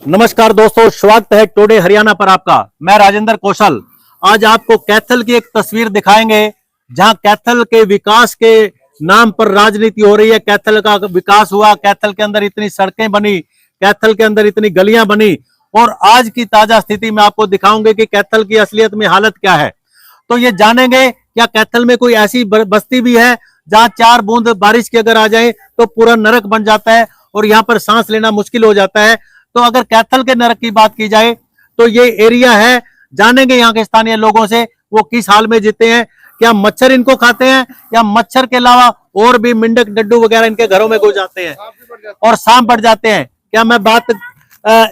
नमस्कार दोस्तों, स्वागत है टुडे हरियाणा पर आपका। मैं राजेंद्र कौशल। आज आपको कैथल की एक तस्वीर दिखाएंगे जहां कैथल के विकास के नाम पर राजनीति हो रही है। कैथल का विकास हुआ, कैथल के अंदर इतनी सड़कें बनी, कैथल के अंदर इतनी गलियां बनी, और आज की ताजा स्थिति में आपको दिखाऊंगे कि कैथल की असलियत में हालत क्या है। तो ये जानेंगे क्या कैथल में कोई ऐसी बस्ती भी है जहां 4 बूंद बारिश की अगर आ जाए तो पूरा नरक बन जाता है और यहाँ पर सांस लेना मुश्किल हो जाता है। तो अगर कैथल के नरक की बात की जाए तो ये एरिया है। जानेंगे यहाँ के स्थानीय लोगों से वो किस हाल में जीते हैं, क्या मच्छर इनको खाते हैं या मच्छर के अलावा और भी मिंडक डड्डू वगैरह इनके घरों में घुस जाते हैं और सांप बढ़ जाते हैं। क्या मैं बात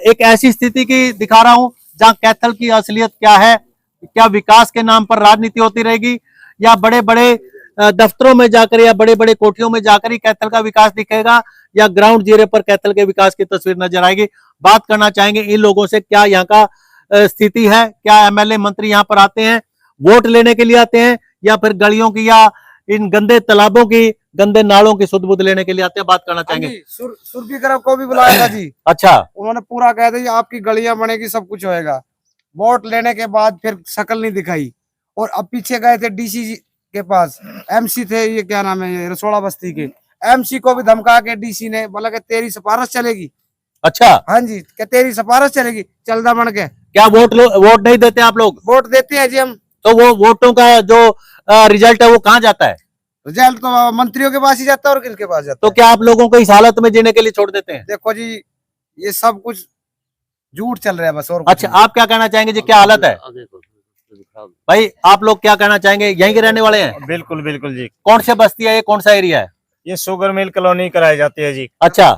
एक ऐसी स्थिति की दिखा रहा हूं जहां कैथल की असलियत क्या है? क्या विकास के नाम पर राजनीति होती रहेगी या बड़े बड़े दफ्तरों में जाकर या बड़े बड़े कोठियों में जाकर ही कैथल का विकास दिखेगा या ग्राउंड जीरो पर कैथल के विकास की तस्वीर नजर आएगी? बात करना चाहेंगे इन लोगों से, क्या यहाँ का स्थिति है, क्या एमएलए मंत्री यहाँ पर आते हैं वोट लेने के लिए आते हैं या फिर गलियों की या इन गंदे तालाबों की, गंदे नालों की सुध बुध लेने के लिए आते हैं? बात करना चाहेंगे। सुरभि करब को भी बुलाया था जी। अच्छा, उन्होंने पूरा कह दिया आपकी गलियां बनेगी, सब कुछ होएगा। वोट लेने के बाद फिर शक्ल नहीं दिखाई। और अब पीछे गए थे डीसी के पास, एमसी थे, ये क्या नाम है, ये रसोड़ा बस्ती के एमसी को भी धमका के डीसी ने बोला कि तेरी सिफारिश चलेगी। अच्छा, हाँ जी, क्या तेरी सिफारिश चलेगी, चलदा बन के। क्या वोट नहीं देते आप लोग? वोट देते हैं जी हम। तो वो वोटों का जो रिजल्ट है वो कहाँ जाता है? रिजल्ट तो मंत्रियों के पास ही जाता है और किसके पास जाता तो है? क्या आप लोगों को इस हालत में जीने के लिए छोड़ देते हैं? देखो जी, ये सब कुछ झूठ चल रहा है बस। और अच्छा, आप क्या कहना चाहेंगे जी, क्या हालत है भाई? आप लोग क्या कहना चाहेंगे? यहीं के रहने वाले हैं? बिल्कुल बिल्कुल जी। कौन से बस्ती है ये, कौन सा एरिया है? ये शुगर मिल कॉलोनी कराई जाती है जी। अच्छा,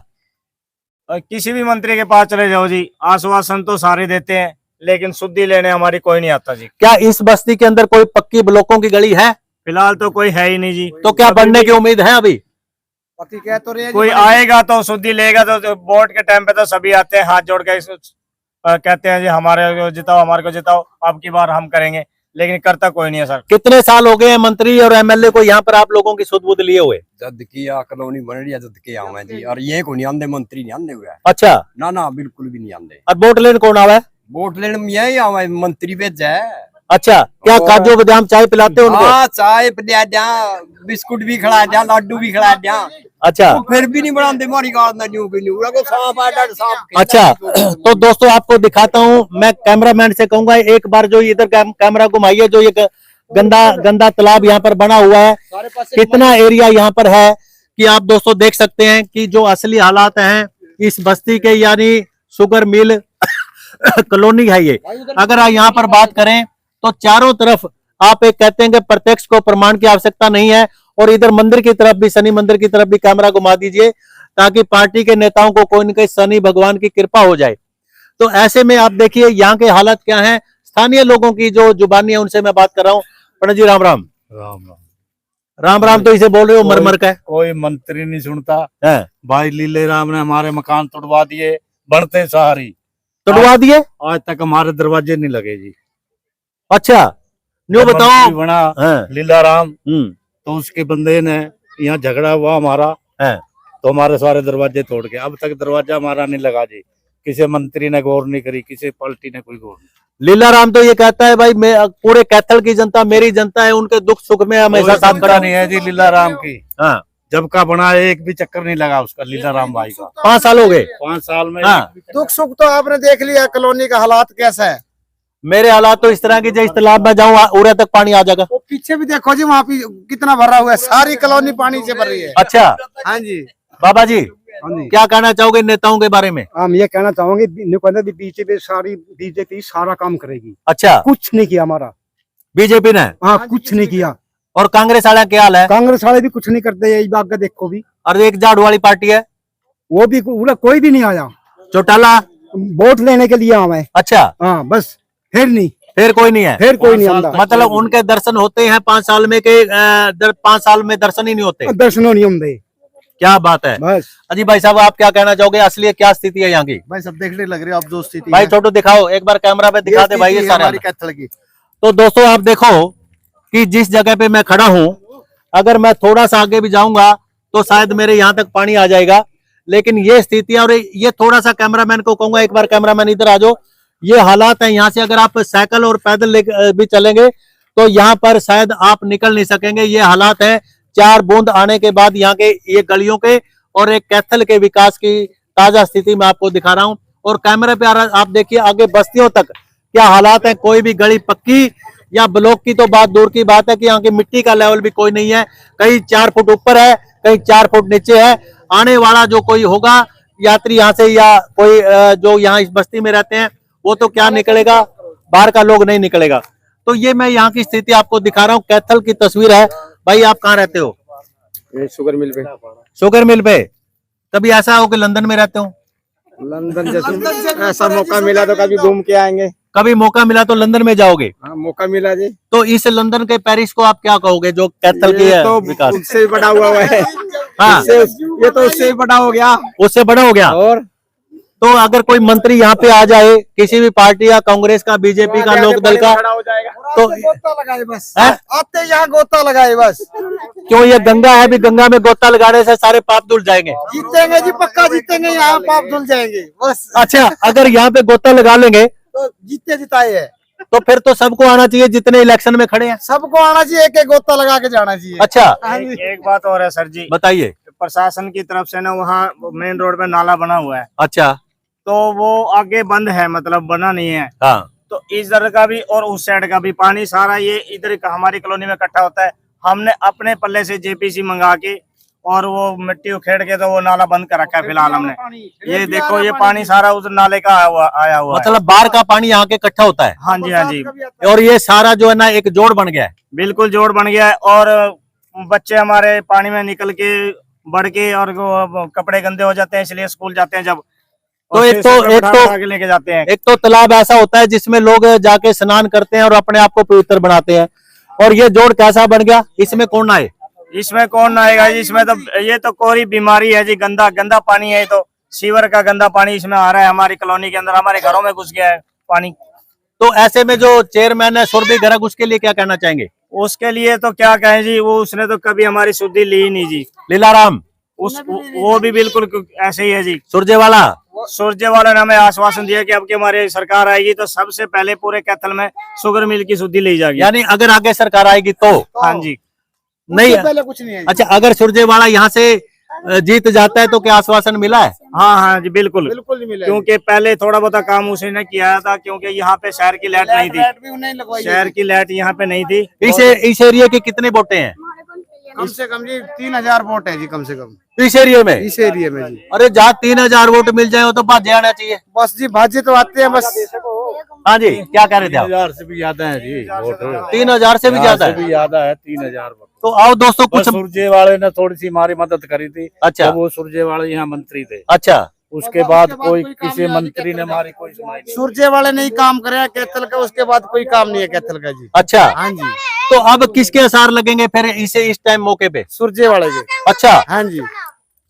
और किसी भी मंत्री के पास चले जाओ जी, आश्वासन तो सारे देते हैं लेकिन शुद्धि लेने हमारी कोई नहीं आता जी। क्या इस बस्ती के अंदर कोई पक्की ब्लॉकों की गली है? फिलहाल तो कोई है ही नहीं जी। तो क्या बनने की उम्मीद है अभी? पति कह तो रहे हैं जी, कोई आएगा तो शुद्धि लेगा। तो वोट के टाइम पे तो सभी आते हैं हाथ जोड़ के कहते हैं जी हमारे को जिताओ, हमारे को जिताओ, अब की बार हम करेंगे, लेकिन करता कोई नहीं है सर। कितने साल हो गए हैं मंत्री और एमएलए को यहाँ पर आप लोगों की सुध बुध लिए हुए? जद की आ कॉलोनी बन रही है, जद के आवे जी। और ये को नहीं आंदे, मंत्री नहीं आंदे हुए। अच्छा, ना ना बिल्कुल भी नहीं आंदे। और वोट लेने कौन आवा है? वोट लेने में यही आवे, मंत्री भेजा है। अच्छा, क्या काजू बादाम चाय पिलाते हो उनको? हाँ, चाय पिला जा, बिस्कुट भी खिला जा, लड्डू भी खिला जा। अच्छा, तो फिर भी नहीं बनाते मारी गाल ना न्यू की न्यू को सांप आ डर सांप। अच्छा, तो दोस्तों आपको दिखाता हूँ। मैं कैमरामैन से कहूंगा एक बार जो इधर कैमरा घुमाइए, जो ये गंदा तालाब यहाँ पर बना हुआ है, कितना एरिया यहाँ पर है कि आप दोस्तों देख सकते हैं कि जो असली हालात हैं इस बस्ती के, यानी शुगर मिल कॉलोनी है ये। अगर आप यहाँ पर बात करें तो चारों तरफ आप एक कहते हैं कि प्रत्यक्ष को प्रमाण की आवश्यकता नहीं है, और इधर मंदिर की तरफ भी, शनि मंदिर की तरफ भी कैमरा घुमा दीजिए ताकि पार्टी के नेताओं को कोई न कोई शनि भगवान की कृपा हो जाए। तो ऐसे में आप देखिए यहाँ के हालत क्या है। स्थानीय लोगों की जो जुबानी है उनसे मैं बात कर रहा हूँ। पंडित जी राम राम। राम राम। राम राम तो इसे बोल रहे हो मर का है। कोई मंत्री नहीं सुनता है। भाई लीले राम ने हमारे मकान तोड़वा दिए, बढ़ते सहारी तोड़वा दिए? आज तक हमारे दरवाजे नहीं लगे जी। अच्छा, न्यू बताओ। बना हाँ। लीला राम, तो उसके बंदे ने यहाँ झगड़ा हुआ हमारा है, तो हमारे सारे दरवाजे तोड़ के, अब तक दरवाजा हमारा नहीं लगा जी। किसी मंत्री ने गौर नहीं करी, किसी पार्टी ने कोई गौर नहीं। लीला राम तो ये कहता है भाई मैं पूरे कैथल की जनता मेरी जनता है, उनके दुख सुख में हमेशा साथ खड़ा नहीं है जी लीला राम की। हाँ, जब का बना एक भी चक्कर नहीं लगा उसका, लीला राम भाई का। 5 साल हो गए। 5 साल में हाँ। दुख सुख तो आपने देख लिया, कॉलोनी का हालात कैसा है। मेरे हालात तो इस तरह की, जिस तालाब में जाऊँ उरे तक पानी आ जाएगा। वो पीछे भी देखो जी, वहाँ पे कितना भरा हुआ है, सारी कॉलोनी पानी से भर रही है। अच्छा हाँ जी। बाबा जी, क्या कहना चाहोगे नेताओं के बारे में? हम ये कहना चाहोगे बीजेपी सारा काम करेगी। अच्छा, कुछ नहीं किया हमारा बीजेपी ने? हाँ, कुछ नहीं किया। और कांग्रेस वाला क्या हाल है? कांग्रेस वाले भी कुछ नहीं करते, यही बात का देखो भी। और एक झाड़ू वाली पार्टी है, वो भी कोई भी नहीं आया। चौटाला वोट लेने के लिए आवे। अच्छा, हाँ बस, फिर नहीं, फिर कोई नहीं है। फिर कोई नहीं आता। मतलब उनके दर्शन होते हैं 5 साल में के 5 साल में दर्शन ही नहीं होते। दर्शनों नहीं होंगे। क्या बात है। बस अजी भाई साहब, आप क्या कहना चाहोगे? असली क्या स्थिति है यहाँ की? भाई सब देखने लग रहे हो आप, जो स्थिति भाई छोटू दिखाओ एक बार कैमरा पे, दिखा दे भाई ये सारा। कैथल की। तो दोस्तों आप देखो कि जिस जगह पे मैं खड़ा हूँ, अगर मैं थोड़ा सा आगे भी जाऊंगा तो शायद मेरे यहाँ तक पानी आ जाएगा। लेकिन ये स्थिति है। और ये थोड़ा सा कैमरामैन को कहूंगा, एक बार कैमरामैन इधर आ जाओ। ये हालात है यहाँ से, अगर आप साइकिल और पैदल भी चलेंगे तो यहाँ पर शायद आप निकल नहीं सकेंगे। ये हालात है 4 बूंद आने के बाद यहाँ के ये गलियों के और एक कैथल के विकास की ताजा स्थिति मैं आपको दिखा रहा हूं। और कैमरे पे आप देखिए आगे बस्तियों तक क्या हालात है। कोई भी गली पक्की या ब्लॉक की तो बात दूर की बात है कि यहाँ की मिट्टी का लेवल भी कोई नहीं है। कहीं 4 फुट ऊपर है, कहीं 4 फुट नीचे है। आने वाला जो कोई होगा यात्री यहाँ से या कोई जो यहाँ इस बस्ती में रहते हैं वो तो क्या निकलेगा, बाहर का लोग नहीं निकलेगा। तो ये मैं यहाँ की स्थिति आपको दिखा रहा हूँ, कैथल की तस्वीर है। भाई आप कहाँ रहते हो? शुगर मिल पे। शुगर मिल पे। कभी ऐसा हो कि लंदन में रहते हो? लंदन जैसे ऐसा मौका मिला तो कभी घूम के आएंगे। कभी मौका मिला तो लंदन में जाओगे? हाँ, मौका मिला जी। तो इस लंदन के पेरिस को आप क्या कहोगे जो कैथल की है तो विकास? उससे भी बड़ा हुआ है। हाँ, ये तो उससे भी बड़ा हो गया। उससे बड़ा हो गया। और तो अगर कोई मंत्री यहाँ पे आ जाए किसी भी पार्टी या कांग्रेस का, बीजेपी का, लोक दल का, खड़ा हो जाएगा तो गोता लगाए बस। है? आते यहाँ गोता लगाए बस। क्यों, ये गंगा है, भी गंगा में गोता लगाने से सारे पाप धुल जाएंगे? जीतेंगे जी, पक्का जीतेंगे। यहाँ पाप धुल जाएंगे बस। अच्छा, अगर यहाँ पे गोता लगा लेंगे तो जीते जिताए है। तो फिर तो सबको आना चाहिए जितने इलेक्शन में खड़े हैं। सबको आना चाहिए, एक एक गोता लगा के जाना चाहिए। अच्छा, एक बात और है सर जी, बताइए। प्रशासन की तरफ से ना वहाँ मेन रोड पे नाला बना हुआ है, अच्छा, तो वो आगे बंद है, मतलब बना नहीं है। हाँ, तो इधर का भी और उस साइड का भी पानी सारा ये इधर हमारी कॉलोनी में इकट्ठा होता है। हमने अपने पल्ले से जेपीसी मंगा के और वो मिट्टी उखेड़ के तो वो नाला बंद कर रखा है फिलहाल हमने। ये देखो ये पानी सारा उस नाले का आया हुआ है। मतलब बाहर का पानी यहाँ के इकट्ठा होता है हाँ जी, हाँ जी, और ये सारा जो है ना एक जोड़ बन गया है। बिल्कुल जोड़ बन गया है। और बच्चे हमारे पानी में निकल के बढ़ के और वो कपड़े गंदे हो जाते हैं, इसलिए स्कूल जाते हैं जब, तो और एक फिर तो से उठा के लेके जाते हैं। एक तो तालाब ऐसा होता है जिसमें लोग जाके स्नान करते हैं और अपने आप को पवित्र बनाते हैं, और ये जोड़ कैसा बन गया? इसमें कौन आए? इसमें कौन आएगा जी? इसमें तो ये तो कोई बीमारी है जी, गंदा गंदा पानी है। तो सीवर का गंदा पानी इसमें आ रहा है हमारी कॉलोनी के अंदर, हमारे घरों में घुस गया है पानी। तो ऐसे में जो चेयरमैन है सुरभि गर्ग, उसके लिए क्या कहना चाहेंगे? उसके लिए तो क्या कहें जी, वो उसने तो कभी हमारी शुद्धि ली ही नहीं जी। लीलाराम वो भी बिल्कुल ऐसे ही है जी। सुरजेवाला सुरजेवाला ने हमें आश्वासन दिया कि अब की हमारी सरकार आएगी तो सबसे पहले पूरे कैथल में शुगर मिल की शुद्धि ली जाएगी। यानी अगर आगे सरकार आएगी तो? हाँ जी। नहीं, पहले कुछ नहीं है। अच्छा, अगर सुरजेवाला यहाँ से जीत जाता है तो क्या आश्वासन मिला है? हाँ हाँ जी, बिल्कुल बिल्कुल नहीं मिला। क्योंकि पहले थोड़ा बहुत काम उसने किया था, क्योंकि यहाँ पे शहर की लाइट नहीं थी, भी नहीं लगवाई है। शहर की लाइट यहाँ पे नहीं थी। इस एरिया के कितने वोटे हैं? कम से कम जी 3000 वोट है जी, कम से कम इस एरिया में? इस एरिया में जी। अरे जहाँ 3000 वोट मिल जाए तो भाजे आना चाहिए। बस जी, भाजी तो आते हैं बस। हाँ जी, क्या कह रहे थे आप? 3000 से भी ज्यादा है जी वोट। 3000 से भी ज्यादा से है? भी ज्यादा है 3000 वोट। तो आओ दोस्तों कुछ। सुरजेवाले ने थोड़ी सी हमारी मदद करी थी। अच्छा। जब वो सुरजेवाले यहाँ मंत्री थे, अच्छा, उसके बाद कोई किसी मंत्री ने हमारी कोई सुनाई नहीं। सूरजे वाले नहीं काम करे कैथल का, उसके बाद कोई काम नहीं है कैथल का जी। अच्छा, हाँ जी, तो अब किसके आसार लगेंगे फिर इस टाइम मौके पे? सूरजे वाले जी। अच्छा, हाँ जी,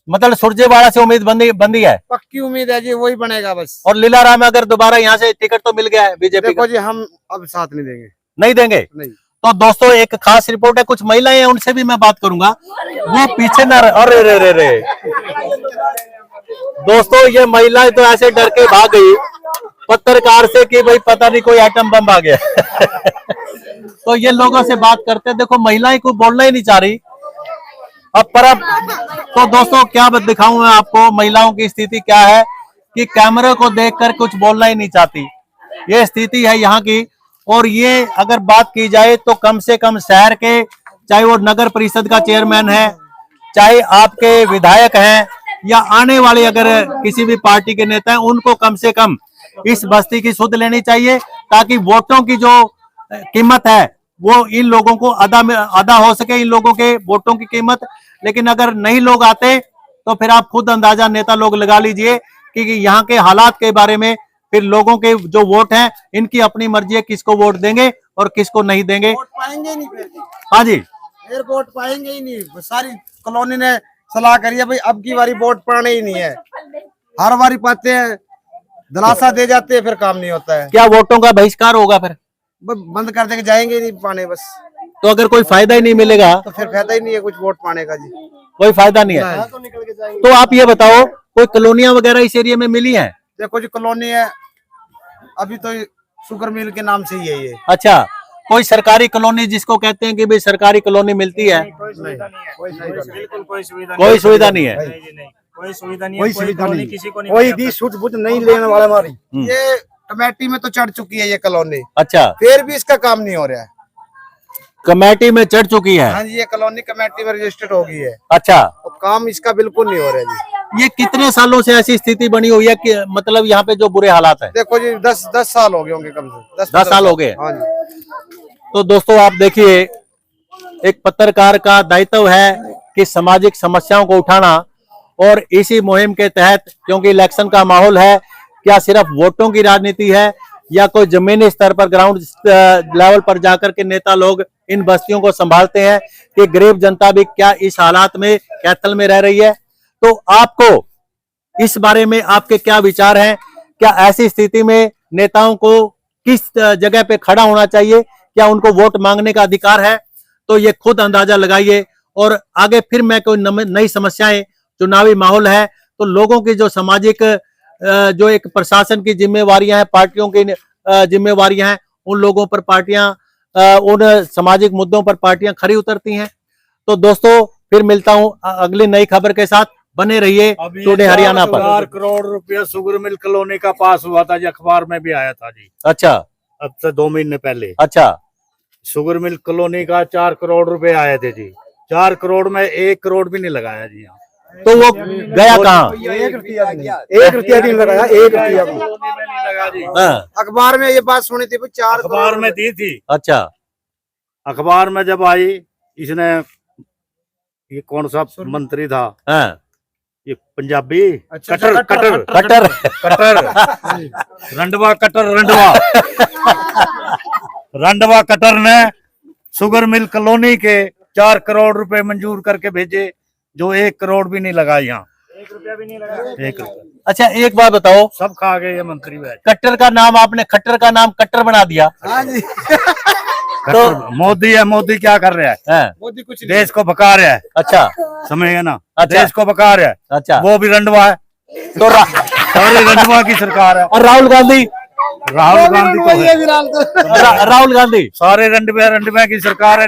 मतलब सुरजेवाला से उम्मीद बंदी है पक्की उम्मीद है जी, वही बनेगा बस। और लीलाराम अगर दोबारा यहाँ से टिकट तो मिल गया है बीजेपी का? देखो जी, हम अब साथ नहीं देंगे। नहीं देंगे? नहीं। तो दोस्तों एक खास रिपोर्ट है, कुछ महिलाएं हैं उनसे भी मैं बात करूंगा, वो पीछे न अरे रे रे रे दोस्तों, ये महिलाएं तो ऐसे डर के भाग गई पत्रकार से कि भाई पता नहीं कोई आइटम बम आ गया तो ये लोगों से बात करते हैं। देखो महिलाएं को बोलना ही नहीं चाह रही अब तो दोस्तों क्या दिखाऊं मैं आपको, महिलाओं की स्थिति क्या है कि कैमरे को देखकर कुछ बोलना ही नहीं चाहती, ये स्थिति है यहाँ की। और ये अगर बात की जाए तो कम से कम शहर के, चाहे वो नगर परिषद का चेयरमैन है, चाहे आपके विधायक हैं, या आने वाले अगर किसी भी पार्टी के नेता हैं, उनको कम से कम इस बस्ती की सुध लेनी चाहिए, ताकि वोटों की जो कीमत है वो इन लोगों को अदा हो सके, इन लोगों के वोटों की कीमत। लेकिन अगर नहीं लोग आते तो फिर आप खुद अंदाजा नेता लोग लगा लीजिए कि यहाँ के हालात के बारे में। फिर लोगों के जो वोट हैं, इनकी अपनी मर्जी है किसको वोट देंगे और किसको नहीं देंगे। वोट पाएंगे नहीं फिर। हाँ जी, फिर वोट पाएंगे ही नहीं। सारी कॉलोनी ने सलाह करी है भाई अब की बारी वोट पाने ही नहीं है। हर बारी पाते हैं, दिलासा दे जाते हैं, फिर काम नहीं होता है। क्या वोटों का बहिष्कार होगा फिर? बंद कर देंगे, जाएंगे ही नहीं पाने बस। तो अगर कोई फायदा ही नहीं मिलेगा तो फिर फायदा ही नहीं है कुछ वोट पाने का जी। कोई फायदा नहीं है। तो निकल के जाएंगे। तो आप ये बताओ, कोई कॉलोनियां वगैरह इस एरिया में मिली हैं? देखो जी कॉलोनी है, अभी तो शुगर मिल के नाम से ही है ये। अच्छा, कोई सरकारी कॉलोनी जिसको कहते हैं कि भाई सरकारी कॉलोनी मिलती है? कोई सुविधा नहीं है, बिल्कुल कोई सुविधा नहीं, कोई सुविधा नहीं है। नहीं जी नहीं, कोई सुविधा नहीं कोई है, कोई सुविधा कॉलोनी नहीं, किसी को नहीं कोई पता। भी सूट बूट नहीं लेने वाला हमारी। ये कमेटी में तो चढ़ चुकी है ये कॉलोनी, अच्छा, फिर भी इसका काम नहीं हो रहा है। कमेटी में चढ़ चुकी है? हाँ जी, ये कॉलोनी कमेटी में रजिस्टर्ड हो गई है, अच्छा, तो काम इसका बिल्कुल नहीं हो रहा है जी। ये कितने सालों से ऐसी स्थिति बनी हुई है कि मतलब यहाँ पे जो बुरे हालात है? देखो जी 10 साल हो गए होंगे, कम से 10 साल हो गए। हाँ जी। तो दोस्तों आप देखिए, एक पत्रकार का दायित्व है कि सामाजिक समस्याओं को उठाना, और इसी मुहिम के तहत, क्योंकि इलेक्शन का माहौल है, क्या सिर्फ वोटों की राजनीति है या कोई जमीनी स्तर पर ग्राउंड लेवल पर जाकर के नेता लोग इन बस्तियों को संभालते हैं कि गरीब जनता भी क्या इस हालात में कैथल में रह रही है? तो आपको इस बारे में आपके क्या विचार हैं? क्या ऐसी स्थिति में नेताओं को किस जगह पे खड़ा होना चाहिए? क्या उनको वोट मांगने का अधिकार है? तो ये खुद अंदाजा लगाइए। और आगे फिर मैं कोई नई समस्याएं, चुनावी माहौल है तो लोगों की जो सामाजिक जो एक प्रशासन की जिम्मेवारियां हैं, पार्टियों की जिम्मेवारियां हैं, उन लोगों पर पार्टियां, उन सामाजिक मुद्दों पर पार्टियां खरी उतरती हैं। तो दोस्तों फिर मिलता हूं अगली नई खबर के साथ, बने रहिए टुडे हरियाणा पर। 4 करोड़ रुपया शुगर मिल कॉलोनी का पास हुआ था जी, अखबार में भी आया था जी, अच्छा, अब से 2 महीने पहले। अच्छा, शुगर मिल कॉलोनी का 4 करोड़ रुपए आए थे जी, 4 करोड़ में 1 करोड़ भी नहीं लगाया जी यहाँ। तो वो गया कहाँ? 1 रुपया नहीं लगाया, 1 रुपया भी। कॉलोनी में नहीं लगा जी। हाँ, अखबार में ये बात सुनी थी, 4 अखबार में दी थी, अच्छा, अखबार में जब आई, इसने, ये कौन सा मंत्री था, हाँ, ये पंजाबी, अच्छा, कटर कटर कटर, कटर रंडवा कटर रंडवा रंडवा कटर ने शुगर मिल कॉलोनी के 4 करोड़ रुपए मंजूर करके भेजे, जो 1 करोड़ भी नहीं लगा यहाँ, 1 रुपया भी नहीं लगा। 1 रुपया। अच्छा, एक बात बताओ, सब खा गए ये मंत्री बैठ। कट्टर का नाम आपने, खट्टर का नाम कट्टर बना दिया। हाँ जी। तो मोदी है, मोदी क्या कर रहा है? हाँ, मोदी कुछ नहीं। देश को भगा रहा है, अच्छा, समझ गए ना? अच्छा। देश को भगा रहा है, अच्छा, वो भी रंडवा है, तो सारी रंडवा की सरकार है। और राहुल गांधी, राहुल गांधी तो है, राहुल गांधी, सारे रंडवे की सरकार है।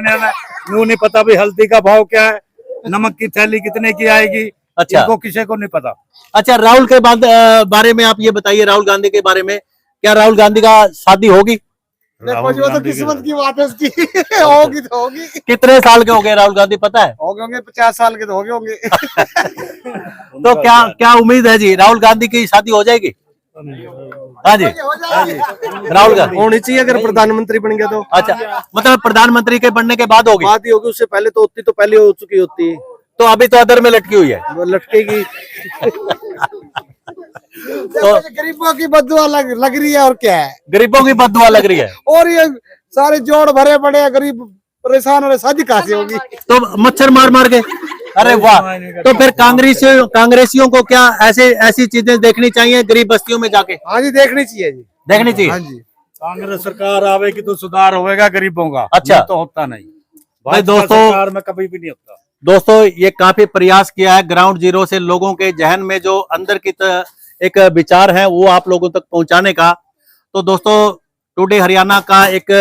यूं नहीं पता भी हल्दी का भाव क्या है, नमक की थैली कितने की आएगी, अच्छा, इनको किसी को नहीं पता। अच्छा, राहुल के बाद बारे में आप ये बताइए, राहुल गांधी के बारे में, क्या राहुल गांधी का शादी होगी? देखो जी, वो तो किस्मत की बात है उसकी। होगी तो होगी। कितने साल के हो गए राहुल गांधी, पता है? हो गए होंगे 50 साल के, तो हो गए होंगे। तो क्या क्या उम्मीद है जी, राहुल गांधी की शादी हो जाएगी? हाँ जी, राहुल गांधी होनी चाहिए, अगर प्रधानमंत्री बन गया तो। अच्छा, मतलब प्रधानमंत्री के बनने के बाद होगी? बात ही होगी, उससे पहले तो होती, तो पहले हो चुकी होती, तो अभी तो अदर में लटकी हुई है। वो लटकेगी। तो गरीबों की बददुआ लग रही है, और क्या है? गरीबों की बददुआ लग रही है। और ये सारे जोड़ भरे पड़े हैं, गरीब परेशान हो रहे, शादी कहाँ से होगी? तो मच्छर मार मार के, अरे वाह। तो फिर कांग्रेसियों को क्या ऐसी चीजें देखनी चाहिए गरीब बस्तियों में जाके? हाँ जी, देखनी चाहिए जी, देखनी चाहिए। हाँ जी। कांग्रेस सरकार आवेगी तो सुधार होएगा गरीबों का। अच्छा। ये तो होता नहीं भाई भाजपा दोस्तों, सरकार में कभी भी नहीं होता। दोस्तों ये काफी प्रयास किया है ग्राउंड जीरो से लोगों के जहन में जो अंदर की एक विचार है वो आप लोगों तक पहुंचाने का। तो दोस्तों टुडे हरियाणा का एक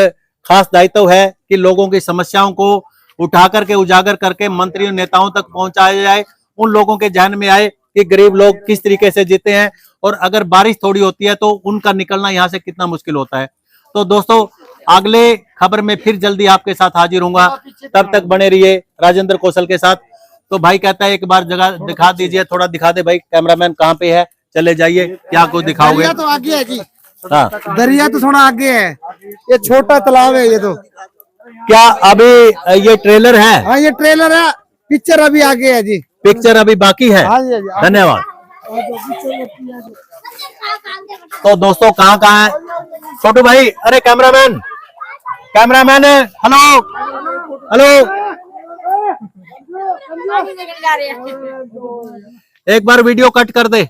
खास दायित्व है कि लोगों की समस्याओं को उठा करके उजागर करके मंत्रियों नेताओं तक पहुंचाया जाए, उन लोगों के जहन में आए कि गरीब लोग किस तरीके से जीते हैं और अगर बारिश थोड़ी होती है तो उनका निकलना यहाँ से कितना मुश्किल होता है। तो दोस्तों अगले खबर में फिर जल्दी आपके साथ हाजिर होऊंगा, तब तक बने रहिए राजेंद्र कौशल के साथ। तो भाई कहता है एक बार जगह दिखा दीजिए, थोड़ा दिखा दे भाई, कैमरामैन कहाँ पे है, चले जाइए, क्या कुछ दिखाओगे? दरिया तो आगे है जी, हाँ, दरिया तो थोड़ा आगे है, ये छोटा तालाब है ये तो। क्या अभी ये ट्रेलर है? हाँ ये ट्रेलर है, पिक्चर अभी आगे है जी। पिक्चर अभी बाकी है। हाँ जी, हाँ जी। धन्यवाद। तो दोस्तों कहाँ कहाँ है छोटू भाई? अरे कैमरामैन हेलो हेलो, एक बार वीडियो कट कर दे।